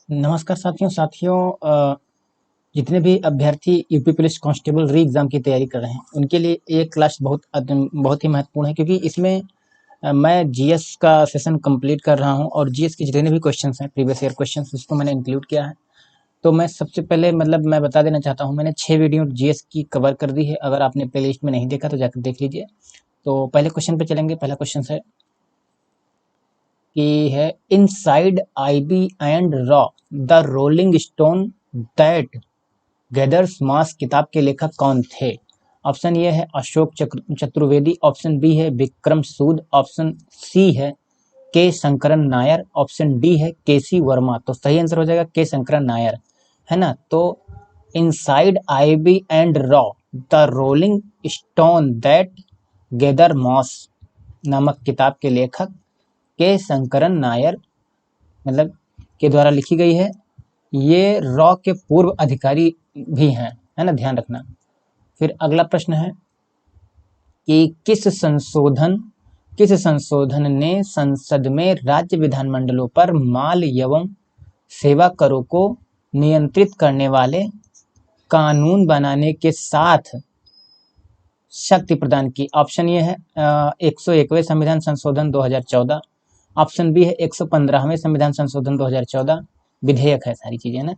नमस्कार साथियों, जितने भी अभ्यर्थी यूपी पुलिस कांस्टेबल री एग्ज़ाम की तैयारी कर रहे हैं उनके लिए ये क्लास बहुत ही महत्वपूर्ण है, क्योंकि इसमें मैं जीएस का सेशन कंप्लीट कर रहा हूं और जीएस के जितने भी क्वेश्चंस हैं, प्रीवियस ईयर क्वेश्चंस, उसको मैंने इंक्लूड किया है। तो मैं सबसे पहले मैं बता देना चाहता हूं, मैंने 6 वीडियो जीएस की कवर कर दी है। अगर आपने प्ले लिस्ट में नहीं देखा तो जाकर देख लीजिए। तो पहले क्वेश्चन पे चलेंगे। पहला क्वेश्चन है इनसाइड आईबी एंड रॉ the rolling stone that gathers moss किताब के लेखक कौन थे? ऑप्शन ए है अशोक चतुर्वेदी, ऑप्शन बी है विक्रम सूद, ऑप्शन सी है के शंकरन नायर, ऑप्शन डी है केसी वर्मा। तो सही आंसर हो जाएगा के शंकरन नायर, है ना। तो इनसाइड आईबी एंड रॉ the rolling stone that gather moss नामक किताब के लेखक के शंकरन नायर के द्वारा लिखी गई है। ये रॉ के पूर्व अधिकारी भी हैं, है ना, ध्यान रखना। फिर अगला प्रश्न है कि किस संशोधन ने संसद में राज्य विधानमंडलों पर माल एवं सेवा करों को नियंत्रित करने वाले कानून बनाने के साथ शक्ति प्रदान की? ऑप्शन ये है 101वें संविधान संशोधन 2014, ऑप्शन बी है 115वें संविधान संशोधन 2014, विधेयक है सारी चीजें ना,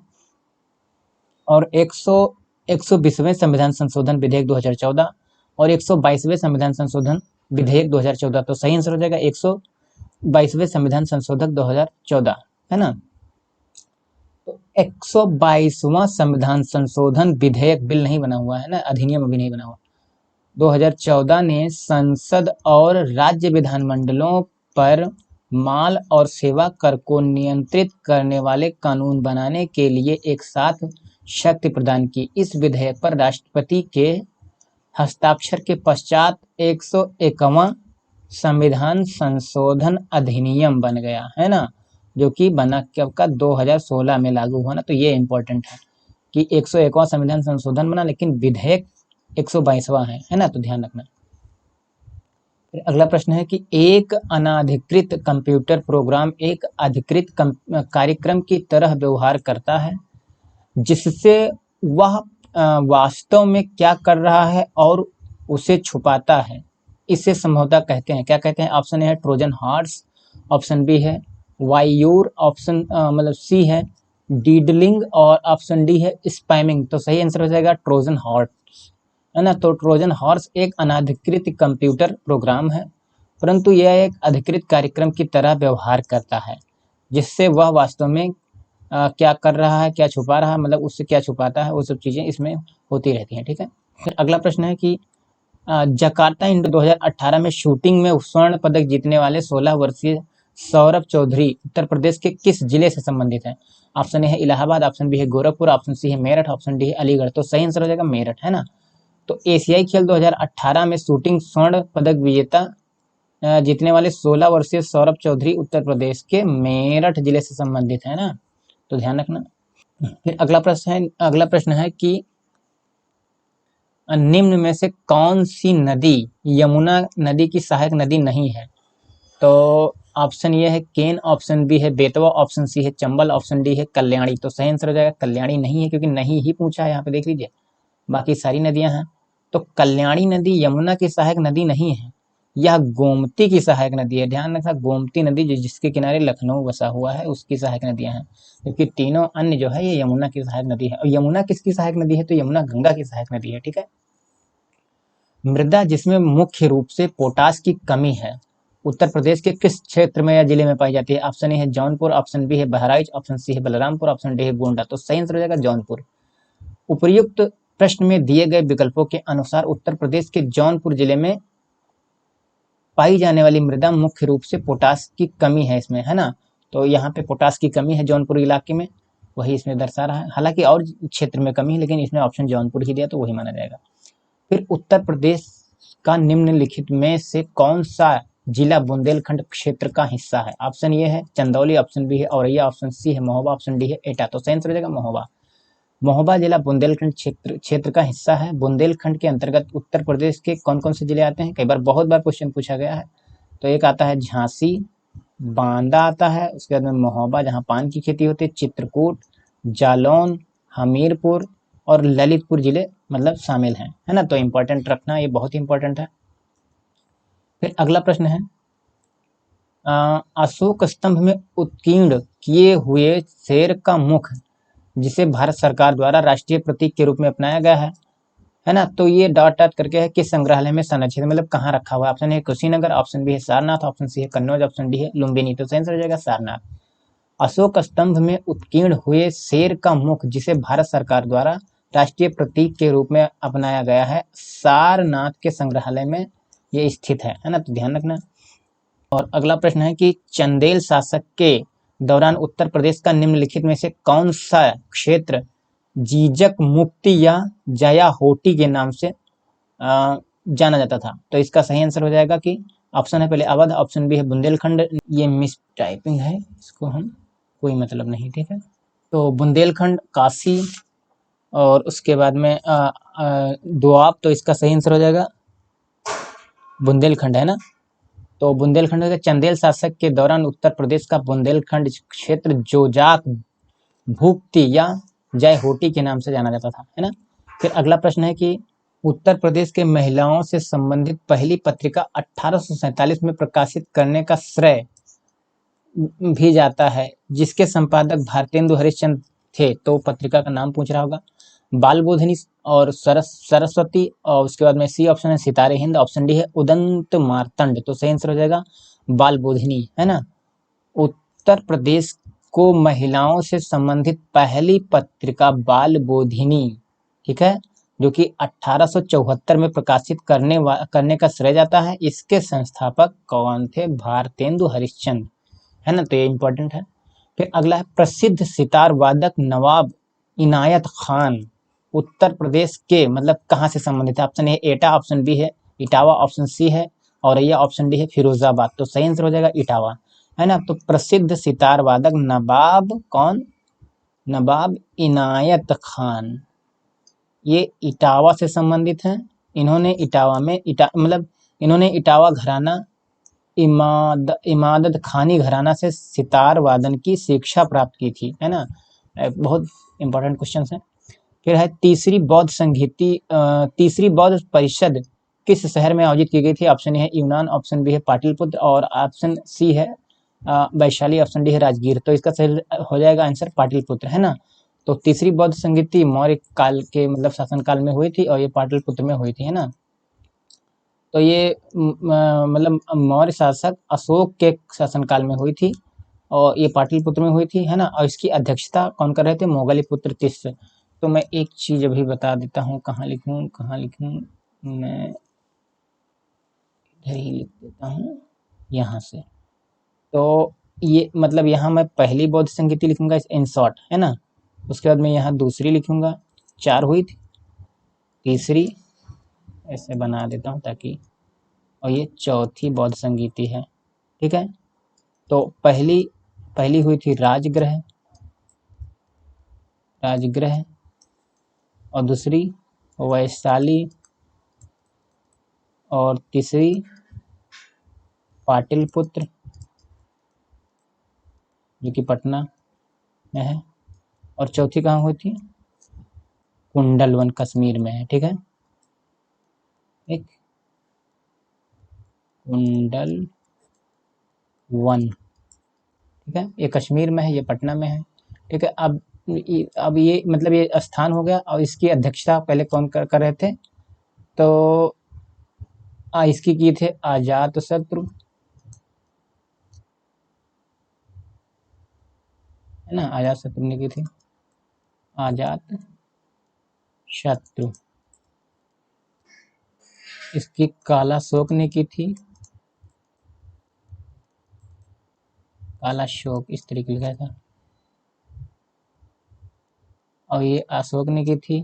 और 120वें संविधान संशोधन विधेयक 2014 और 122वें संविधान संशोधन विधेयक 2014। तो सही आंसर हो जाएगा 122वें संविधान संशोधक 2014, है ना। तो 122वां संविधान संशोधन विधेयक बिल नहीं बना हुआ है ना, अधिनियम अभी नहीं बना हुआ। 2014 ने संसद और राज्य विधानमंडलों पर माल और सेवा कर को नियंत्रित करने वाले कानून बनाने के लिए एक साथ शक्ति प्रदान की। इस विधेयक पर राष्ट्रपति के हस्ताक्षर के पश्चात 101वां संविधान संशोधन अधिनियम बन गया, है ना, जो कि बना कब का 2016 में लागू हुआ ना। तो ये इंपॉर्टेंट है कि 101वां संविधान संशोधन बना, लेकिन विधेयक 122वां है ना, तो ध्यान रखना। फिर अगला प्रश्न है कि एक अनाधिकृत कंप्यूटर प्रोग्राम एक अधिकृत कार्यक्रम की तरह व्यवहार करता है, जिससे वह वास्तव में क्या कर रहा है और उसे छुपाता है। इसे संभवतः कहते हैं, क्या कहते हैं? ऑप्शन ए है ट्रोजन हॉर्स, ऑप्शन बी है वायूर, ऑप्शन सी है डीडलिंग, और ऑप्शन डी है स्पैमिंग। तो सही आंसर हो जाएगा ट्रोजन हॉर्स, है ना। तो ट्रोजन हॉर्स एक अनाधिकृत कंप्यूटर प्रोग्राम है, परंतु यह एक अधिकृत कार्यक्रम की तरह व्यवहार करता है, जिससे वह वास्तव में क्या कर रहा है, क्या छुपा रहा है, उससे क्या छुपाता है, वो सब चीज़ें इसमें होती रहती हैं, ठीक है। फिर अगला प्रश्न है कि जकार्ता इंडो 2018 में शूटिंग में स्वर्ण पदक जीतने वाले 16 वर्षीय सौरभ चौधरी उत्तर प्रदेश के किस जिले से संबंधित है? ऑप्शन ए है इलाहाबाद, ऑप्शन बी है गोरखपुर, ऑप्शन सी है मेरठ, ऑप्शन डी है अलीगढ़। तो सही आंसर हो जाएगा मेरठ, है ना। तो एशियाई खेल 2018 में शूटिंग स्वर्ण पदक विजेता जीतने वाले 16 वर्षीय सौरभ चौधरी उत्तर प्रदेश के मेरठ जिले से संबंधित है ना, तो ध्यान रखना। फिर अगला प्रश्न है कि निम्न में से कौन सी नदी यमुना नदी की सहायक नदी नहीं है? तो ऑप्शन ये है केन, ऑप्शन बी है बेतवा, ऑप्शन सी है चंबल, ऑप्शन डी है कल्याणी। तो सही आंसर हो जाएगा कल्याणी नहीं है, क्योंकि नहीं ही पूछा है यहाँ पे, देख लीजिए बाकी सारी नदियां हैं। तो कल्याणी नदी यमुना की सहायक नदी नहीं है, यह गोमती की सहायक नदी है। ध्यान रखना, गोमती नदी जिसके किनारे लखनऊ बसा हुआ है उसकी सहायक नदियां हैं, क्योंकि तीनों अन्य जो है ये यमुना की सहायक नदी है। और यमुना किसकी सहायक नदी है? तो यमुना गंगा की सहायक नदी है, ठीक है। मृदा जिसमें मुख्य रूप से पोटास की कमी है उत्तर प्रदेश के किस क्षेत्र में या जिले में पाई जाती है? ऑप्शन ए है जौनपुर, ऑप्शन बी है बहराइच, ऑप्शन सी है बलरामपुर, ऑप्शन डी है गोंडा। तो सही आंसर हो जाएगा जौनपुर। उपर्युक्त प्रश्न में दिए गए विकल्पों के अनुसार उत्तर प्रदेश के जौनपुर जिले में पाई जाने वाली मृदा मुख्य रूप से पोटास की कमी है इसमें, है ना। तो यहाँ पे पोटास की कमी है जौनपुर इलाके में, वही इसमें दर्शा रहा है। हालांकि और क्षेत्र में कमी है, लेकिन इसमें ऑप्शन जौनपुर ही दिया तो वही माना जाएगा। फिर उत्तर प्रदेश का निम्नलिखित में से कौन सा जिला बुंदेलखंड क्षेत्र का हिस्सा है? ऑप्शन ये है चंदौली, ऑप्शन बी है औरैया, ऑप्शन सी है महोबा, ऑप्शन डी है एटा। तो सही आंसर हो जाएगा महोबा। महोबा जिला बुंदेलखंड क्षेत्र का हिस्सा है। बुंदेलखंड के अंतर्गत उत्तर प्रदेश के कौन कौन से जिले आते हैं? कई बार बहुत बार क्वेश्चन पूछा गया है। तो एक आता है झांसी, बांदा आता है, उसके बाद में महोबा जहाँ पान की खेती होती है, चित्रकूट, जालौन, हमीरपुर और ललितपुर जिले मतलब शामिल हैं, है ना। तो इम्पोर्टेंट रखना, ये बहुत ही इंपॉर्टेंट है। फिर अगला प्रश्न है, अशोक स्तंभ में उत्कीर्ण किए हुए शेर का मुख जिसे भारत सरकार द्वारा राष्ट्रीय प्रतीक के रूप में अपनाया गया है ना। तो ये डॉट डॉट करके है किस संग्रहालय में संरक्षित, मतलब कहाँ रखा हुआ है। Option A Kushinagar, option B है सारनाथ, ऑप्शन सी है कन्नौज, ऑप्शन डी है लुम्बिनी। तो सही हो जाएगा सारनाथ। अशोक स्तंभ में उत्कीर्ण हुए शेर का मुख जिसे भारत सरकार द्वारा राष्ट्रीय प्रतीक के रूप में अपनाया गया है, सारनाथ के संग्रहालय में ये स्थित है ना। तो ध्यान रखना। और अगला प्रश्न है कि चंदेल शासक के दौरान उत्तर प्रदेश का निम्नलिखित में से कौन सा क्षेत्र जीजक मुक्ति या जया होटी के नाम से जाना जाता था। तो इसका सही आंसर हो जाएगा कि ऑप्शन है पहले अवध, ऑप्शन बी है बुंदेलखंड। ये मिस टाइपिंग है, इसको हम कोई मतलब नहीं, ठीक है। तो बुंदेलखंड, काशी और उसके बाद में दोआब। तो इसका सही आंसर हो जाएगा बुंदेलखंड, है ना। तो बुंदेलखंड के चंदेल शासक के दौरान उत्तर प्रदेश का बुंदेलखंड क्षेत्र जोजाक भुक्ति या जय होटी के नाम से जाना जाता था, है ना। फिर अगला प्रश्न है कि उत्तर प्रदेश के महिलाओं से संबंधित पहली पत्रिका 1847 में प्रकाशित करने का श्रेय भी जाता है जिसके संपादक भारतेंदु हरिश्चंद्र थे। तो पत्रिका का नाम पूछ रहा होगा। बालबोधिनी और सरस्वती, और उसके बाद में सी ऑप्शन है सितारे हिंद, ऑप्शन डी है उदंत मार्तंड। तो सही आंसर हो जाएगा बालबोधिनी, है ना। उत्तर प्रदेश को महिलाओं से संबंधित पहली पत्रिका बालबोधिनी, ठीक है, जो कि 1874 में प्रकाशित करने का श्रेय जाता है। इसके संस्थापक कौन थे? भारतेंदु हरिश्चंद्र, है ना। तो ये इंपॉर्टेंट है। फिर अगला है प्रसिद्ध सितार वादक नवाब इनायत खान उत्तर प्रदेश के मतलब कहाँ से संबंधित है। ऑप्शन ए एटा, ऑप्शन बी है इटावा, ऑप्शन सी है औरैया, ऑप्शन डी है फिरोजाबाद। तो सही आंसर हो जाएगा इटावा, है ना। तो प्रसिद्ध सितार वादक नवाब कौन? नवाब इनायत खान, ये इटावा से संबंधित हैं। इन्होंने इटावा में इन्होंने इटावा घराना इमादत खानी घराना से सितार वादन की शिक्षा प्राप्त की थी, है ना। बहुत इंपॉर्टेंट क्वेश्चन है। फिर है तीसरी बौद्ध परिषद किस शहर में आयोजित की गई थी। ऑप्शन ए है यूनान, ऑप्शन बी है पाटलिपुत्र और ऑप्शन सी है वैशाली, ऑप्शन डी है राजगीर। तो इसका सही हो जाएगा आंसर पाटलिपुत्र, है ना। तो तीसरी बौद्ध संगीति मौर्य काल के मतलब शासन काल में हुई थी और ये पाटलिपुत्र में हुई थी, है ना। तो ये मतलब मौर्य शासक अशोक के शासनकाल में हुई थी और ये पाटलिपुत्र में हुई थी, है ना। और इसकी अध्यक्षता कौन कर रहे थे? मोगलीपुत्र तीसरे। तो मैं एक चीज अभी बता देता हूँ, कहाँ लिखूँ मैं इधर ही लिख देता हूँ यहाँ से। तो ये मतलब यहाँ मैं पहली बौद्ध संगीति लिखूंगा इन शॉर्ट, है ना। उसके बाद मैं यहाँ दूसरी लिखूंगा, 4 हुई थी, तीसरी ऐसे बना देता हूँ ताकि, और ये चौथी बौद्ध संगीति है, ठीक है। तो पहली हुई थी राजगृह और दूसरी वैशाली और तीसरी पाटलिपुत्र जो कि पटना में है और चौथी कहाँ हुई थी? कुंडलवन कश्मीर में है, ठीक है। एक कुंडलवन, ठीक है, ये कश्मीर में है, ये पटना में है, ठीक है। अब ये मतलब ये स्थान हो गया और इसकी अध्यक्षता पहले कौन कर रहे थे? तो इसकी की थे अजात शत्रु, है ना। अजात शत्रु ने की थी, अजात शत्रु। इसकी कालाशोक ने की थी, कालाशोक इस तरीके लिखा था। और ये अशोक ने की थी,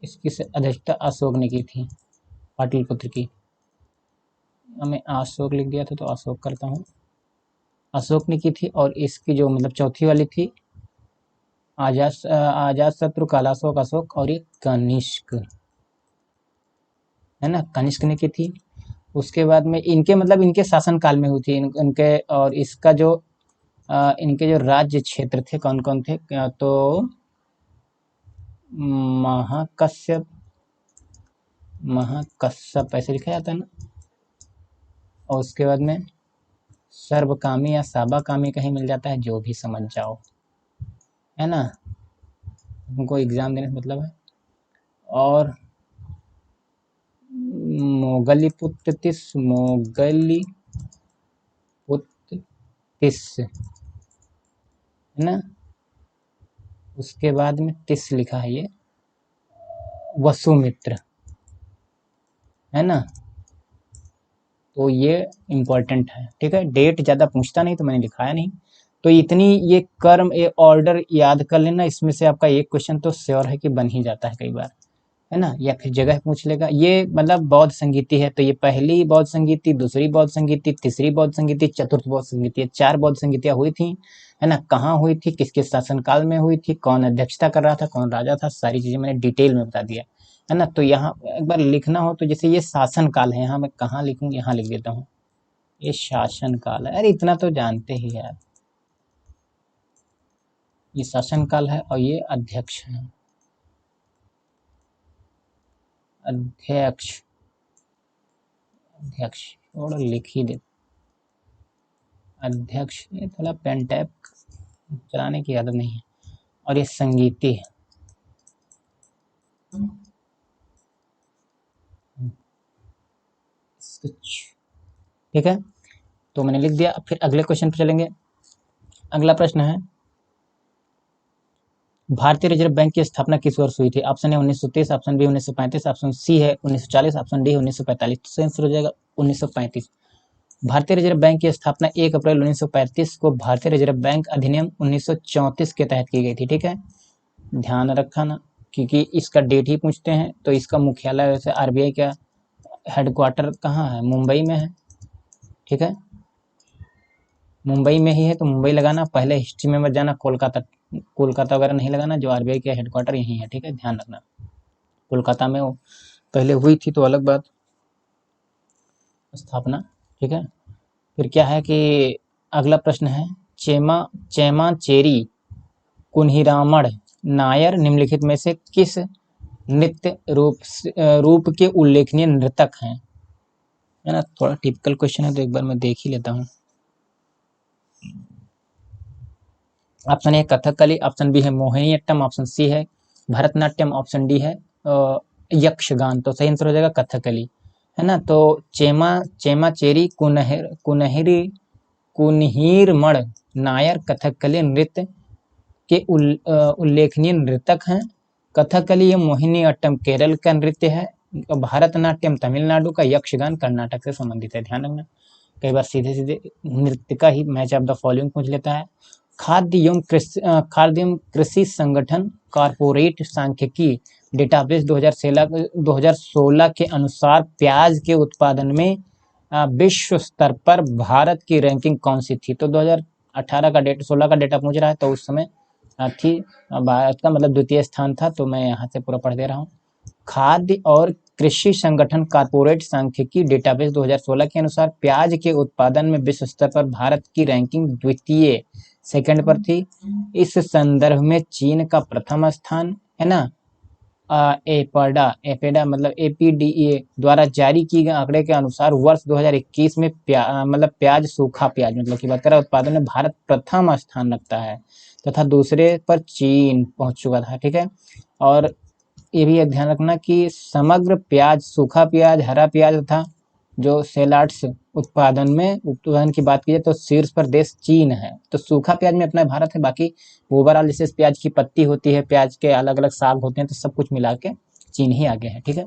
इसकी अध्यक्षता अशोक ने की थी पाटलिपुत्र की। मैं अशोक लिख दिया था तो अशोक करता हूँ, अशोक ने की थी। और इसकी जो मतलब चौथी वाली थी आजाद शत्रु, कालाशोक, अशोक और ये कनिष्क, है ना, कनिष्क ने की थी। उसके बाद में इनके मतलब इनके शासनकाल में हुई थी इनके, और इसका जो इनके जो राज्य क्षेत्र थे कौन कौन थे, तो महाकश्यप, महाकश्यप ऐसे लिखा जाता है ना, और उसके बाद में सर्वकामी या साबाकामी कहीं मिल जाता है, जो भी समझ जाओ, है ना, उनको एग्जाम देने से मतलब है। और मोगलीपुत्रतिस, मोगलीपुत्रतिस, है ना, उसके बाद में तिस लिखा है ये, वसुमित्र, है ना, तो ये इम्पोर्टेंट है, ठीक है। डेट ज़्यादा पूछता नहीं तो मैंने लिखाया नहीं। तो इतनी ये कर्म, ये ऑर्डर याद कर लेना, इसमें से आपका एक क्वेश्चन तो श्योर है कि बन ही जाता है कई बार, है ना, या फिर जगह पूछ लेगा। ये मतलब बौद्ध संगीति है, तो ये पहली बौद्ध संगीति, दूसरी बौद्ध संगीति, तीसरी बौद्ध संगीति, चतुर्थ बौद्ध संगीति, 4 बौद्ध संगीतियाँ हुई थी, है ना। कहाँ हुई थी, किसके शासनकाल में हुई थी, कौन अध्यक्षता कर रहा था, कौन राजा था, सारी चीजें मैंने डिटेल में बता दिया, है ना। तो यहाँ एक बार लिखना हो तो जैसे ये शासन काल है, यहाँ मैं कहाँ लिखूँ, यहाँ लिख देता हूँ, ये शासन काल है। अरे इतना तो जानते ही यार, ये शासन काल है और ये अध्यक्ष है, अध्यक्ष, अध्यक्ष थोड़ा लिख ही दे, अध्यक्ष, ये थोड़ा पेन टैप चलाने की आदत नहीं है। और ये संगीति है, ठीक है, तो मैंने लिख दिया। फिर अगले क्वेश्चन पे चलेंगे। अगला प्रश्न है, भारतीय रिजर्व बैंक की स्थापना किस वर्ष हुई थी? ऑप्शन है 1930, ऑप्शन बी 1935, ऑप्शन सी है 1940, ऑप्शन डी 1945। तो आंसर हो जाएगा 1935। भारतीय रिजर्व बैंक की स्थापना 1 अप्रैल 1935 को भारतीय रिजर्व बैंक अधिनियम 1934 के तहत की गई थी, ठीक है, ध्यान रखना, क्योंकि इसका डेट ही पूछते हैं। तो इसका मुख्यालय वैसे आरबीआई का हेडक्वार्टर कहाँ है, मुंबई में है, ठीक है, मुंबई में ही है, तो मुंबई लगाना। पहले हिस्ट्री में मत जाना कोलकाता, कोलकाता वगैरह नहीं लगाना, जो आरबीआई का हेडक्वार्टर यही है, ठीक है, ध्यान रखना। कोलकाता में वो पहले हुई थी तो अलग बात, स्थापना, ठीक है। फिर क्या है कि अगला प्रश्न है, चेमाचेरी कुन्हिरामण नायर निम्नलिखित में से किस नृत्य रूप के उल्लेखनीय नर्तक हैं, है ना। थोड़ा टिपिकल क्वेश्चन है तो एक बार मैं देख ही लेता हूँ। Option A Kathakali, option B है मोहिनीअट्टम, ऑप्शन सी है भरतनाट्यम, ऑप्शन डी है यक्षगान। तो सही आंसर हो जाएगा कथकली, है ना। तो चेमाचेरी कुन्हीरमण नायर कथकली नृत्य के उल्लेखनीय नर्तक हैं। कथकली या मोहिनीअट्टम केरल का नृत्य है, भारतनाट्यम तमिलनाडु का, यक्षगान कर्नाटक से संबंधित है, ध्यान रखना। कई बार सीधे सीधे नृत्य का ही मैच ऑफ द फॉलोइंग पूछ लेता है। खाद्य एवं कृषि संगठन कॉर्पोरेट सांख्यिकी डेटाबेस 2016 के अनुसार प्याज के उत्पादन में विश्व स्तर पर भारत की रैंकिंग कौन सी थी? तो 2018 का डेटा, 16 का डेटा पूछ रहा है, तो उस समय थी भारत का मतलब द्वितीय स्थान था। तो मैं यहाँ से पूरा पढ़ दे रहा हूँ। खाद्य और कृषि संगठन कॉर्पोरेट सांख्यिकी डेटाबेस 2016 के अनुसार प्याज के उत्पादन में विश्व स्तर पर भारत की रैंकिंग द्वितीय, सेकंड पर थी। इस संदर्भ में चीन का प्रथम स्थान, है ना। एपेडा मतलब एपीडीए द्वारा जारी किए गए आंकड़े के अनुसार वर्ष 2021 में मतलब प्याज, सूखा प्याज मतलब की बात करें, उत्पादन में भारत प्रथम स्थान रखता है तथा दूसरे पर चीन पहुंच चुका था, ठीक है। और ये भी ध्यान रखना कि समग्र प्याज, सूखा प्याज, हरा प्याज तथा जो सैलाड्स उत्पादन की बात की जाए तो शीर्ष पर देश चीन है। तो सूखा प्याज में अपना भारत है, बाकी ओवरऑल जैसे प्याज की पत्ती होती है, प्याज के अलग अलग साग होते हैं, तो सब कुछ मिला के चीन ही आगे है, ठीक है।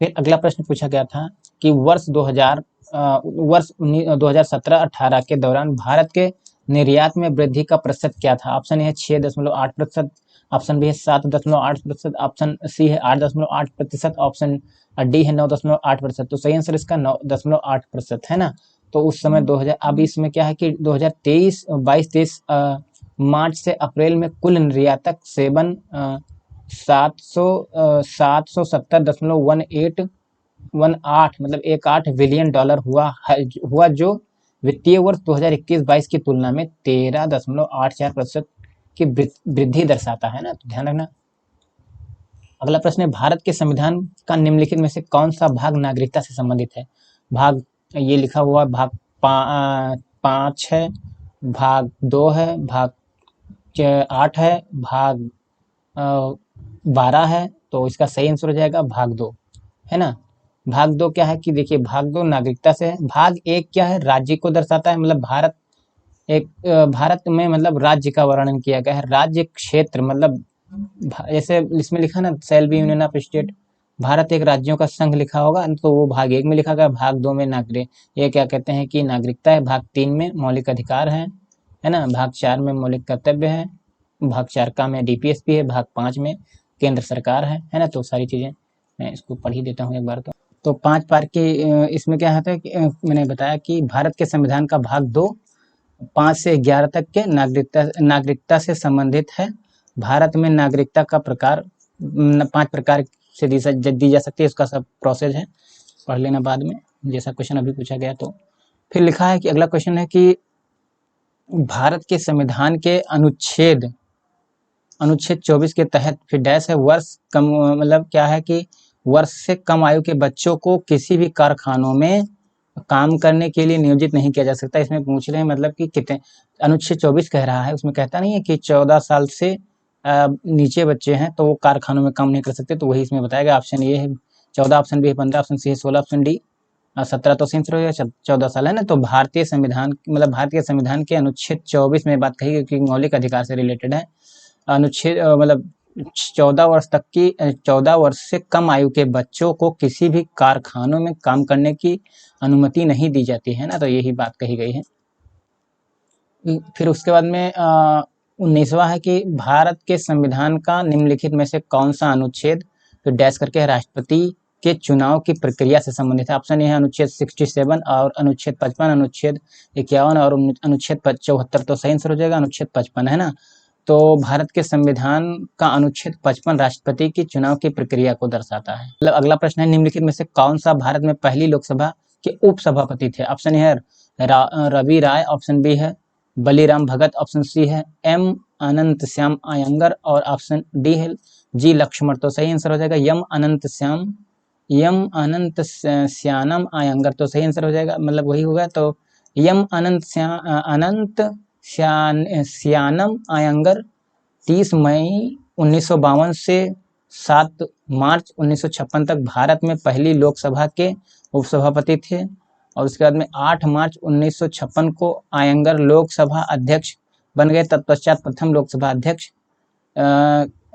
फिर अगला प्रश्न पूछा गया था कि वर्ष 2017-18 के दौरान भारत के निर्यात में वृद्धि का प्रतिशत क्या था? ऑप्शन है 6.8%, ऑप्शन बी है 7.8%, ऑप्शन सी है 8.8%, ऑप्शन डी है 9.8%। तो सही आंसर इसका 9.8% है ना। तो उस समय 2000, अब इसमें क्या है कि 2023 मार्च से अप्रैल में कुल निर्यातक सेवन 770.18 18 मतलब 18 बिलियन डॉलर हुआ जो वित्तीय वर्ष 2021-22 की तुलना में 13.84% की वृद्धि दर्शाता है ना, तो ध्यान रखना। अगला प्रश्न है, भारत के संविधान का निम्नलिखित में से कौन सा भाग नागरिकता से संबंधित है? भाग ये लिखा हुआ भाग 5 है, भाग 2 है, भाग 8 है, भाग 12 है, तो इसका सही आंसर हो जाएगा भाग 2, है ना। भाग 2 क्या है कि देखिए, भाग 2 नागरिकता से है। भाग 1 क्या है, राज्य को दर्शाता है, मतलब भारत में मतलब राज्य का वर्णन किया गया है। राज्य क्षेत्र मतलब जैसे इसमें लिखा ना, shall be union of state, Bharat एक राज्यों का संघ लिखा होगा, तो वो भाग 1 में लिखा गया। भाग 2 में नागरिक, ये क्या कहते हैं कि नागरिकता है। भाग 3 में मौलिक अधिकार है ना। भाग 4 में मौलिक कर्तव्य है। भाग 4 का में डीपीएसपी है। भाग 5 में केंद्र सरकार है ना। तो सारी चीजें मैं इसको पढ़ ही देता हूँ एक बार। तो 5 पार के इसमें क्या होता है कि मैंने बताया कि भारत के संविधान का भाग 2 5 से 11 तक के नागरिकता से संबंधित है। भारत में नागरिकता का प्रकार 5 प्रकार से दी जा सकती है, उसका सब प्रोसेस है, पढ़ लेना बाद में, जैसा क्वेश्चन अभी पूछा गया। तो फिर लिखा है कि अगला क्वेश्चन है कि भारत के संविधान के अनुच्छेद 24 के तहत फिर डैश है, वर्ष कम मतलब क्या है कि वर्ष से कम आयु के बच्चों को किसी भी कारखानों में काम करने के लिए नियोजित नहीं किया जा सकता। इसमें पूछ रहे हैं मतलब कि कितने, अनुच्छेद 24 कह रहा है, उसमें कहता नहीं है कि 14 साल से नीचे बच्चे हैं तो वो कारखानों में काम नहीं कर सकते, तो वही इसमें बताया गया। ऑप्शन ए है 14, ऑप्शन बी है 15, ऑप्शन सी है 16, ऑप्शन डी 17, तो सेंस हो गया 14 साल, है ना। तो भारतीय संविधान मतलब भारतीय संविधान के अनुच्छेद 24 में बात कही गई कि मौलिक अधिकार से रिलेटेड है। अनुच्छेद मतलब 14 वर्ष से कम आयु के बच्चों को किसी भी कारखानों में काम करने की अनुमति नहीं दी जाती है ना, तो यही बात कही गई है। फिर उसके बाद में 19वां है कि भारत के संविधान का निम्नलिखित में से कौन सा अनुच्छेद, तो डैश करके राष्ट्रपति के चुनाव की प्रक्रिया से संबंधित है। ऑप्शन ए है अनुच्छेद 67 और अनुच्छेद 55, अनुच्छेद 51 और अनुच्छेद 74, तो सही आंसर हो जाएगा अनुच्छेद 55, है ना। तो भारत के संविधान का अनुच्छेद 55 राष्ट्रपति की चुनाव की प्रक्रिया को दर्शाता है। मतलब अगला प्रश्न है, निम्नलिखित में से कौन सा भारत में पहली लोकसभा के उपसभापति थे? ऑप्शन ए है रवि राय, ऑप्शन बी है बलीराम भगत, ऑप्शन सी है एम अनंत श्याम आयंगर और ऑप्शन डी है जी लक्ष्मण, तो सही आंसर हो जाएगा यम अनंत श्यानम आयंगर, तो सही आंसर हो जाएगा, मतलब वही होगा। तो यम अनंत श्यानम आयंगर 30 मई 1952 से 7 मार्च 1956 तक भारत में पहली लोकसभा के उपसभापति थे, और उसके बाद में 8 मार्च 1956 को आयंगर लोकसभा अध्यक्ष बन गए। तत्पश्चात प्रथम लोकसभा अध्यक्ष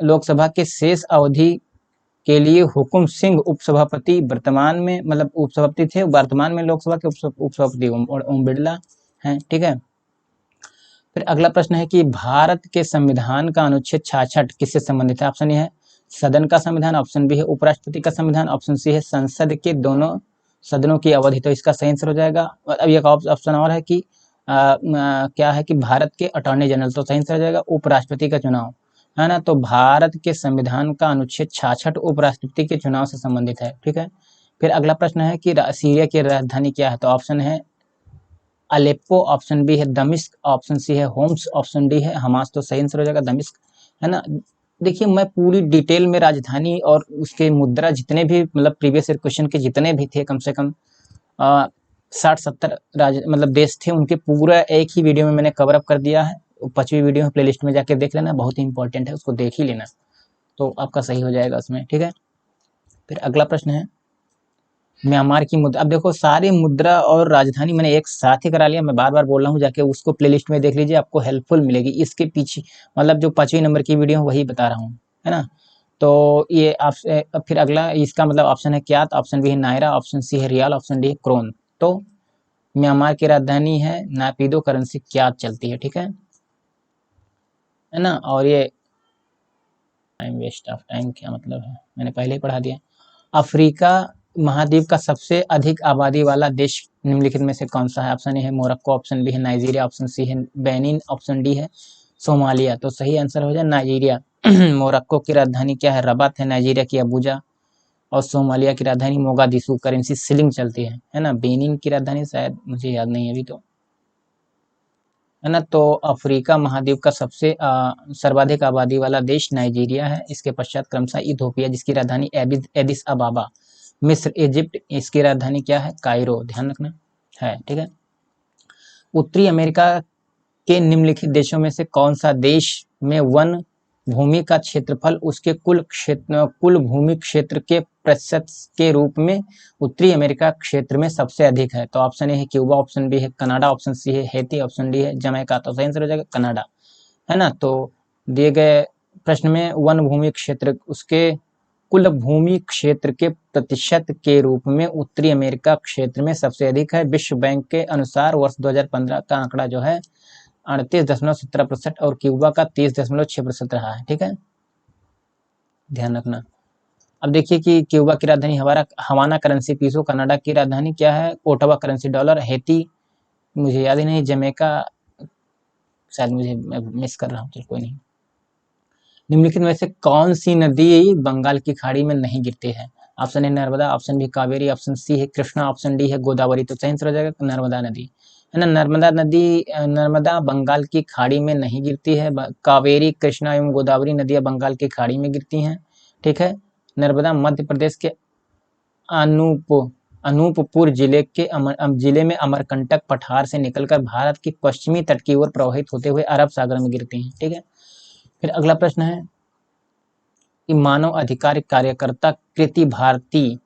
लोकसभा के शेष अवधि के लिए हुकुम सिंह उपसभापति वर्तमान में मतलब उपसभापति थे, वर्तमान में लोकसभा के उपसभापति ओम बिरला हैं, ठीक है। फिर अगला प्रश्न है कि भारत के संविधान का अनुच्छेद 66 किससे संबंधित है? ऑप्शन ए है सदन का संविधान, ऑप्शन बी है उपराष्ट्रपति का संविधान, ऑप्शन सी है संसद के दोनों सदनों की अवधि, तो इसका सही आंसर हो जाएगा। अब एक ऑप्शन और है कि क्या है कि भारत के अटॉर्नी जनरल, तो सही आंसर हो जाएगा उपराष्ट्रपति का चुनाव, है ना। तो भारत के संविधान का अनुच्छेद 66 उपराष्ट्रपति के चुनाव से संबंधित है, ठीक है। फिर अगला प्रश्न है कि सीरिया की राजधानी क्या है? तो ऑप्शन है अलेप्पो, ऑप्शन बी है दमिश्क, ऑप्शन सी है होम्स, ऑप्शन डी है हमास, तो सही आंसर हो जाएगा दमिश्क, है ना। देखिए मैं पूरी डिटेल में राजधानी और उसके मुद्रा जितने भी मतलब प्रीवियस ईयर क्वेश्चन के जितने भी थे, कम से कम 60-70 मतलब देश थे, उनके पूरा एक ही वीडियो में मैंने कवर अप कर दिया है। 5वीं वीडियो में प्लेलिस्ट में जाके देख लेना, बहुत ही इंपॉर्टेंट है, उसको देख ही लेना, तो आपका सही हो जाएगा उसमें, ठीक है। फिर अगला प्रश्न है म्यांमार की मुद्रा। अब देखो सारी मुद्रा और राजधानी मैंने एक साथ ही करा लिया, मैं बार बार बोल रहा हूँ, जाके उसको प्लेलिस्ट में देख लीजिए, आपको हेल्पफुल मिलेगी। इसके पीछे मतलब जो 5वीं नंबर की वीडियो वही बता रहा हूँ, है ना। तो ये आप फिर अगला इसका मतलब ऑप्शन है क्या, तो ऑप्शन बी है नायरा, ऑप्शन सी है रियाल, ऑप्शन डी है क्रोन। तो म्यांमार की राजधानी है नापिदो, करेंसी क्या चलती है, ठीक है ना। और ये टाइम वेस्ट ऑफ टाइम क्या मतलब है, मैंने पहले ही पढ़ा दिया। अफ्रीका महाद्वीप का सबसे अधिक आबादी वाला देश निम्नलिखित में से कौन सा है? ऑप्शन ए है मोरक्को, ऑप्शन बी है नाइजीरिया, ऑप्शन सी है बेनिन, ऑप्शन डी है सोमालिया, तो सही आंसर हो जाए नाइजीरिया। मोरक्को की राजधानी क्या है? रबात है, नाइजीरिया की अबूजा, और सोमालिया की राजधानी मोगादिशु, करेंसी शिलिंग चलती है ना। बेनिन की राजधानी शायद मुझे याद नहीं है अभी तो, है ना। तो अफ्रीका महाद्वीप का सबसे सर्वाधिक आबादी वाला देश नाइजीरिया है। इसके पश्चात क्रमशः इथोपिया जिसकी राजधानी एडिस अबाबा। मिस्र, इजिप्ट, इसकी राजधानी क्या है? कायरो, ध्यान रखना है, ठीक है। उत्तरी अमेरिका के निम्नलिखित देशों में से कौन सा देश में वन भूमि का क्षेत्रफल उसके कुल भूमि क्षेत्र के प्रतिशत के रूप में उत्तरी अमेरिका क्षेत्र में सबसे अधिक है? तो ऑप्शन ए है क्यूबा, ऑप्शन बी है कनाडा, ऑप्शन सी है हैती, ऑप्शन डी है जमैका। तो सही आंसर हो जाएगा कनाडा, है ना। तो दिए गए प्रश्न में वन भूमि क्षेत्र उसके कुल भूमि क्षेत्र के प्रतिशत के रूप में उत्तरी अमेरिका क्षेत्र में सबसे अधिक है। विश्व बैंक के अनुसार वर्ष 2015 का आंकड़ा जो है 38.17% और क्यूबा का 30.6% रहा है, ठीक है, ध्यान रखना। अब देखिए कि क्यूबा की राजधानी हवाना करेंसी पीसो, कनाडा की राजधानी क्या है? ओटावा करेंसी डॉलर, हैती मुझे याद ही नहीं, जमैका शायद मुझे मिस कर रहा हूँ, चल कोई नहीं। निम्नलिखित में से कौन सी नदी बंगाल की खाड़ी में नहीं गिरती है? Option A Narmada, option B Kaveri, option C है कृष्णा, ऑप्शन डी है गोदावरी। तो सही आंसर हो जाएगा नर्मदा नदी, है ना। नर्मदा बंगाल की खाड़ी में नहीं गिरती है। कावेरी, कृष्णा एवं गोदावरी नदियां बंगाल की खाड़ी में गिरती हैं, ठीक है। नर्मदा मध्य प्रदेश के अनूपपुर जिले में अमरकंटक पठार से निकलकर भारत की पश्चिमी तट की ओर प्रवाहित होते हुए अरब सागर में गिरती हैं, ठीक है। फिर अगला प्रश्न है कि मानव अधिकार कार्यकर्ता कृति भारती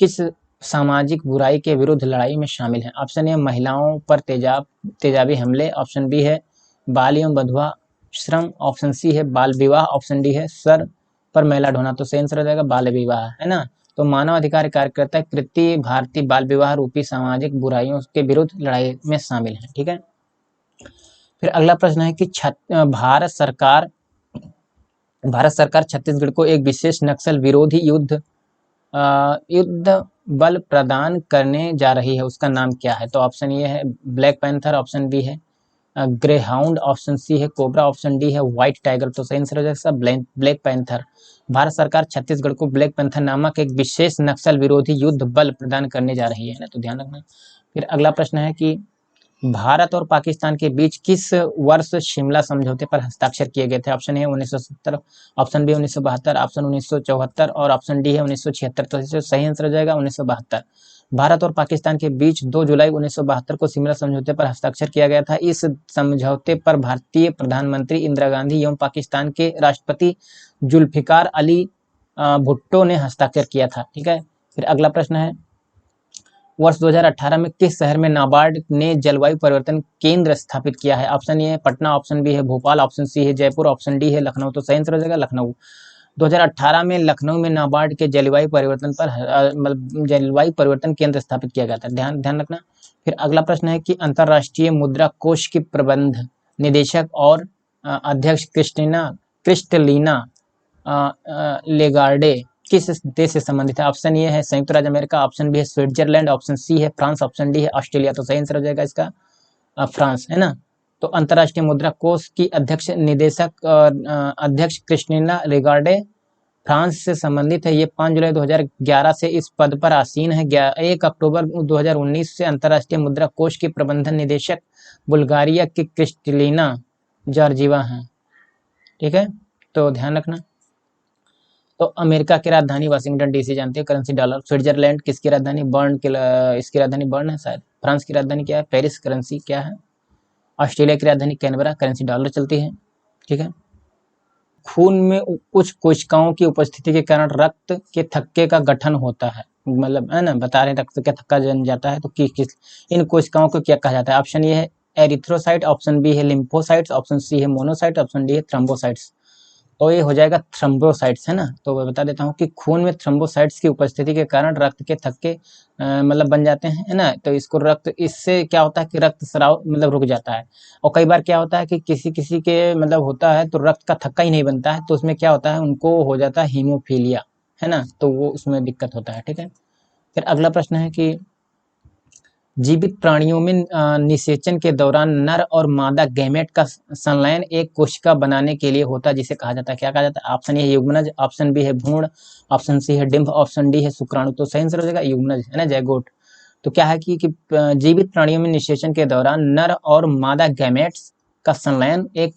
किस सामाजिक बुराई के विरुद्ध लड़ाई में शामिल है? ऑप्शन ए महिलाओं पर तेजाबी हमले, ऑप्शन बी है बाल एवं बंधुआ श्रम, ऑप्शन सी है बाल विवाह, ऑप्शन डी है सर पर मैला ढोना। तो सही आंसर हो जाएगा बाल विवाह, है ना। तो मानव अधिकार कार्यकर्ता कृति भारती बाल विवाह रूपी सामाजिक बुराइयों के विरुद्ध लड़ाई में शामिल है, ठीक है। फिर अगला प्रश्न है कि भारत सरकार छत्तीसगढ़ को एक विशेष नक्सल विरोधी युद्ध बल प्रदान करने जा रही है, उसका नाम क्या है? तो ऑप्शन ए है ब्लैक पैंथर, ऑप्शन बी है ग्रे हाउंड, ऑप्शन सी है कोबरा, ऑप्शन डी है व्हाइट टाइगर। तो सही आंसर हो जाएगा ब्लैक पैंथर। भारत सरकार छत्तीसगढ़ को ब्लैक पैंथर नामक एक विशेष नक्सल विरोधी युद्ध बल प्रदान करने जा रही है ना, तो ध्यान रखना। फिर अगला प्रश्न है कि भारत और पाकिस्तान के बीच किस वर्ष शिमला समझौते पर हस्ताक्षर किए गए थे? Option A 1970, option B 1972, option 1974 और ऑप्शन डी है 1976। तो सही आंसर हो जाएगा 1972। भारत और पाकिस्तान के बीच 2 जुलाई 1972 को शिमला समझौते पर हस्ताक्षर किया गया था। इस समझौते पर भारतीय प्रधानमंत्री इंदिरा गांधी एवं पाकिस्तान के राष्ट्रपति जुल्फिकार अली भुट्टो ने हस्ताक्षर किया था, ठीक है। फिर अगला प्रश्न है वर्ष 2018 में किस शहर में नाबार्ड ने जलवायु परिवर्तन केंद्र स्थापित किया है? ऑप्शन ए है पटना, ऑप्शन बी है भोपाल, ऑप्शन सी है जयपुर, ऑप्शन डी है लखनऊ। तो सही आंसर हो जाएगा लखनऊ। 2018 में लखनऊ में नाबार्ड के जलवायु परिवर्तन पर जलवायु परिवर्तन केंद्र स्थापित किया गया था, ध्यान रखना। फिर अगला प्रश्न है कि अंतर्राष्ट्रीय मुद्रा कोष की प्रबंध निदेशक और अध्यक्ष क्रिस्टलीना लेगार्डे किस देश से संबंधित है? ऑप्शन ए है संयुक्त राज्य अमेरिका, ऑप्शन बी है स्विट्जरलैंड, ऑप्शन सी है फ्रांस, ऑप्शन डी है ऑस्ट्रेलिया। तो सही आंसर हो जाएगा इसका फ्रांस, है ना। तो अंतर्राष्ट्रीय मुद्रा कोष की अध्यक्ष क्रिस्टिना लेगार्डे फ्रांस से संबंधित है। ये 5 जुलाई 2011 से इस पद पर आसीन है। 1 अक्टूबर 2019 से अंतर्राष्ट्रीय मुद्रा कोष की प्रबंधन निदेशक बुल्गारिया की क्रिस्टलिना जॉर्जीवा हैं, ठीक है, तो ध्यान रखना। तो अमेरिका की राजधानी वाशिंगटन डीसी जानते हैं, करेंसी डॉलर। स्विट्जरलैंड किसकी राजधानी? इसकी राजधानी बर्न है शायद। फ्रांस की राजधानी क्या है? पेरिस, करेंसी क्या है? ऑस्ट्रेलिया की राजधानी कैनबरा, करेंसी डॉलर चलती है, ठीक है। खून में कुछ कोशिकाओं की उपस्थिति के कारण रक्त के थक्के का गठन होता है, मतलब है ना, बता रहे रक्त का थक्का जम जाता है, तो किस इन कोशिकाओं को क्या कहा जाता है? ऑप्शन ए है एरिथ्रोसाइट, ऑप्शन बी है लिम्फोसाइट्स, ऑप्शन सी है मोनोसाइट, ऑप्शन डी है थ्रोम्बोसाइट्स। तो ये हो जाएगा थ्रोम्बोसाइट्स, है ना। तो मैं बता देता हूँ कि खून में थ्रोम्बोसाइट्स की उपस्थिति के कारण रक्त के थक्के मतलब बन जाते हैं, है ना। तो इससे क्या होता है कि रक्त स्राव मतलब रुक जाता है। और कई बार क्या होता है कि किसी किसी के मतलब होता है तो रक्त का थक्का ही नहीं बनता है, तो उसमें क्या होता है उनको हो जाता है हीमोफीलिया, है ना, तो वो उसमें दिक्कत होता है, ठीक है। फिर अगला प्रश्न है कि जीवित प्राणियों में निषेचन के दौरान नर और मादा गैमेट का संलयन एक कोशिका बनाने के लिए होता है, जिसे कहा जाता है, क्या कहा जाता है? ऑप्शन ए है युग्मनज, ऑप्शन बी है भ्रूण, ऑप्शन सी है डिंभ, ऑप्शन डी है शुक्राणु। तो सही आंसर हो जाएगा युग्मनज, है ना, जयगोट। तो क्या है कि जीवित प्राणियों में निषेचन के दौरान नर और मादा गैमेट्स का संलयन एक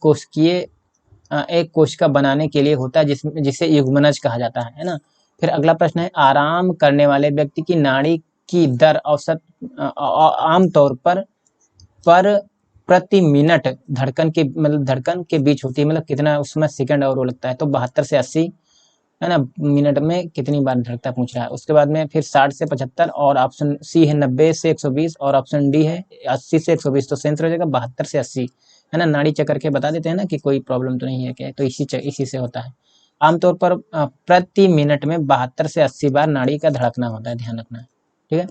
कोशिका बनाने के लिए होता है, जिसे युग्मनज कहा जाता है ना। फिर अगला प्रश्न है, आराम करने वाले व्यक्ति की नाड़ी की दर औसत आमतौर पर प्रति मिनट धड़कन के बीच होती है, मतलब कितना उसमें सेकंड और वो लगता है। तो 72 से 80, है ना, मिनट में कितनी बार धड़कता पूछ रहा है। उसके बाद में फिर 60 से 75, और ऑप्शन सी है 90 से 120, और ऑप्शन डी है 80 से 120। तो सेंस हो जाएगा 72 से 80, है ना। नाड़ी चेक करके बता देते हैं ना कि कोई प्रॉब्लम तो नहीं है क्या, तो इसी से होता है। आमतौर पर प्रति मिनट में 72 से 80 बार नाड़ी का धड़कना होता है, ध्यान रखना है, ठीक है।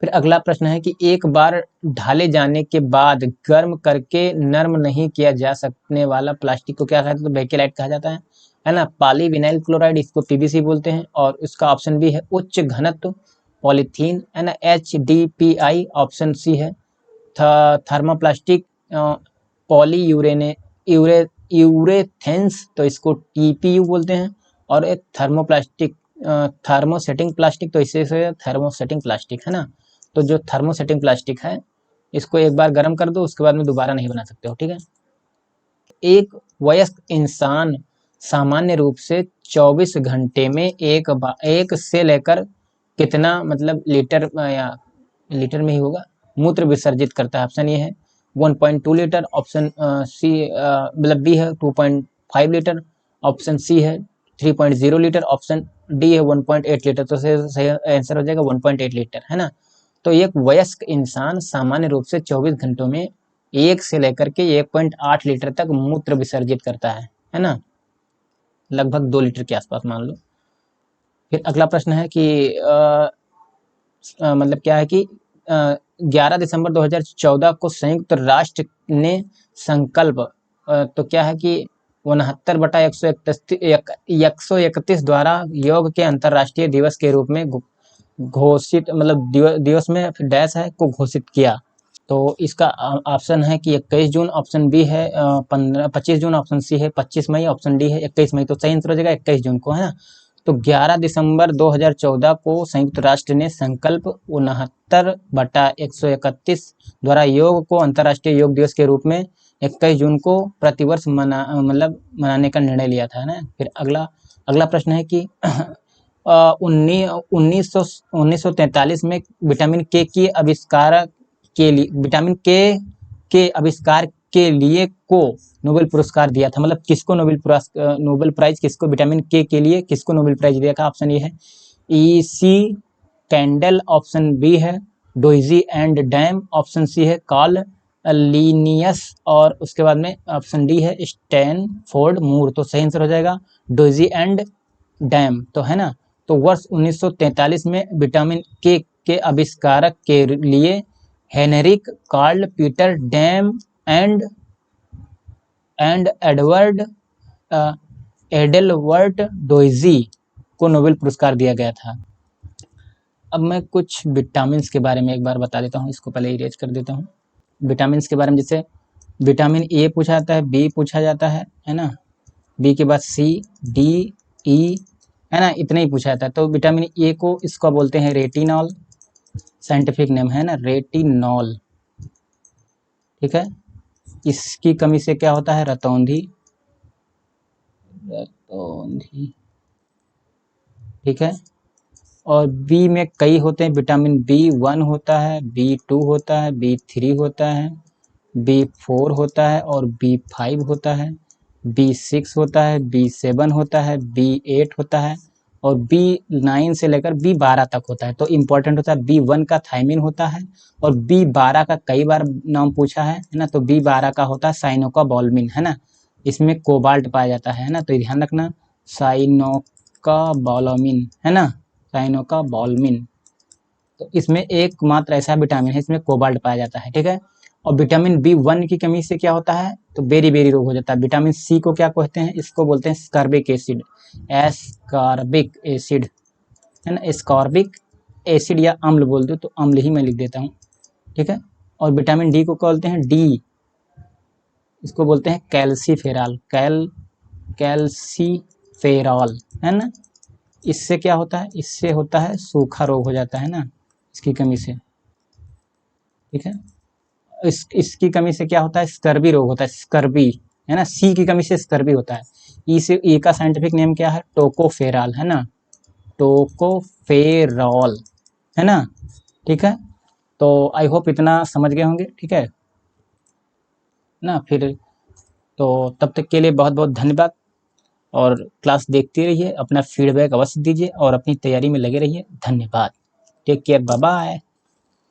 फिर अगला प्रश्न है कि एक बार ढाले जाने के बाद गर्म करके नरम नहीं किया जा सकने वाला प्लास्टिक को क्या कहते हैं? तो बेकेलाइट कहा जाता है ना। पॉलीविनाइल क्लोराइड, इसको पीवीसी बोलते हैं। और इसका ऑप्शन बी है उच्च घनत्व पॉलीथीन, है ना, HDPI। ऑप्शन सी है थर्मोप्लास्टिक पॉली यूरेथेंस, तो इसको TPU बोलते हैं। और एक थर्मोसेटिंग प्लास्टिक, तो इसे थर्मोसेटिंग प्लास्टिक, है ना। तो जो थर्मोसेटिंग प्लास्टिक है, इसको एक बार गर्म कर दो, उसके बाद में दोबारा नहीं बना सकते हो, ठीक है। एक वयस्क इंसान सामान्य रूप से 24 घंटे में एक से लेकर कितना, मतलब लीटर या लीटर में ही होगा, मूत्र विसर्जित करता है? ऑप्शन ये है 1.2 लीटर, ऑप्शन सी मतलब बी है 2.5 लीटर, ऑप्शन सी है 3.0 लीटर, ऑप्शन डी है 1.8 लीटर। तो सही आंसर हो जाएगा 1.8 लीटर, है ना। तो एक वयस्क इंसान सामान्य रूप से 24 घंटों में 1 से लेकर के 1.8 लीटर तक मूत्र विसर्जित करता है ना, लगभग 2 लीटर के आसपास मान लो। फिर अगला प्रश्न है कि मतलब क्या है कि 11 दिसंबर 2014 को संयुक्त राष्ट्र ने संकल्प तो क्या है कि 69/131 द्वारा योग के अंतर्राष्ट्रीय दिवस के रूप में घोषित, मतलब दिवस में डैश है को घोषित किया। तो इसका ऑप्शन है कि 21 जून, ऑप्शन बी है 25 जून, ऑप्शन सी है 25 मई, ऑप्शन डी है 21 मई। तो सही आंसर हो जाएगा 21 जून को, है ना। तो 11 दिसंबर 2014 को संयुक्त राष्ट्र ने संकल्प 69/131 द्वारा योग को अंतर्राष्ट्रीय योग दिवस के रूप में 21 जून को प्रतिवर्ष मनाने का निर्णय लिया था, है ना। फिर अगला प्रश्न है कि 1943 में विटामिन के के आविष्कार के लिए को नोबेल पुरस्कार दिया था, मतलब किसको नोबेल प्राइज किसको, विटामिन के लिए किसको नोबेल प्राइज दिया था? ऑप्शन ए है EC कैंडल, ऑप्शन बी है डोइजी एंड डैम, ऑप्शन सी है कार्ल लीनियस, और उसके बाद में ऑप्शन डी है स्टैनफोर्ड मूर। तो सही आंसर हो जाएगा डोइजी एंड डैम, तो है ना। तो वर्ष 1943 में विटामिन के आविष्कारक के लिए Henrik Carl Peter Dam and Edward Adelbert Doisy को नोबेल पुरस्कार दिया गया था। अब मैं कुछ विटामिन के बारे में एक बार बता देता हूँ, इसको पहले इरेज कर देता हूँ। विटामिन के बारे में जैसे विटामिन ए पूछा जाता है, बी पूछा जाता है ना, बी के बाद सी, डी, ई, है ना, इतना ही पूछा जाता है। तो विटामिन ए को इसको बोलते हैं रेटिनॉल, साइंटिफिक नेम है ना, रेटिनॉल, ठीक है। इसकी कमी से क्या होता है? रतौंधी, ठीक है। और बी में कई होते हैं, विटामिन B1 होता है, B2 होता है, B3 होता है, B4 होता है, और B5 होता है, B6 होता है, B7 होता है, B8 होता है, और B9 से लेकर B12 तक होता है। तो इम्पोर्टेंट होता है B1 का थायमिन होता है, और B12 का कई बार नाम पूछा है ना। तो B12 का होता है साइनोकाबाल्मिन, है ना, इसमें कोबाल्ट पाया जाता है ना, तो ध्यान रखना साइनोकाबाल्मिन, है ना, साइनोकाबाल्मिन। तो इसमें एकमात्र ऐसा विटामिन है इसमें कोबाल्ट पाया जाता है, ठीक है। और विटामिन B1 की कमी से क्या होता है? तो बेरी रोग हो जाता है। विटामिन सी को क्या कहते हैं? इसको बोलते हैं स्कॉर्बिक एसिड, एस्कॉर्बिक एसिड, है ना, स्कॉर्बिक एसिड या अम्ल बोल दो तो अम्ल ही मैं लिख देता हूँ, ठीक है। और विटामिन डी को बोलते हैं डी, इसको बोलते हैं कैल्सीफेरॉल, कैल्सीफेरॉल, है ना। इससे क्या होता है, इससे होता है सूखा रोग हो जाता है ना, इसकी कमी से, ठीक है। इसकी कमी से क्या होता है, स्कर्वी रोग होता है, स्कर्वी, है ना। सी की कमी से स्कर्वी होता है। ई से, ई का साइंटिफिक नेम क्या है, टोकोफेरॉल, है ना, टोकोफेरॉल, है ना, ठीक है। तो आई होप इतना समझ गए होंगे, ठीक है ना। फिर तो तब तक के लिए बहुत बहुत धन्यवाद, और क्लास देखते रहिए, अपना फीडबैक अवश्य दीजिए और अपनी तैयारी में लगे रहिए। धन्यवाद, टेक केयर, बाय बाय।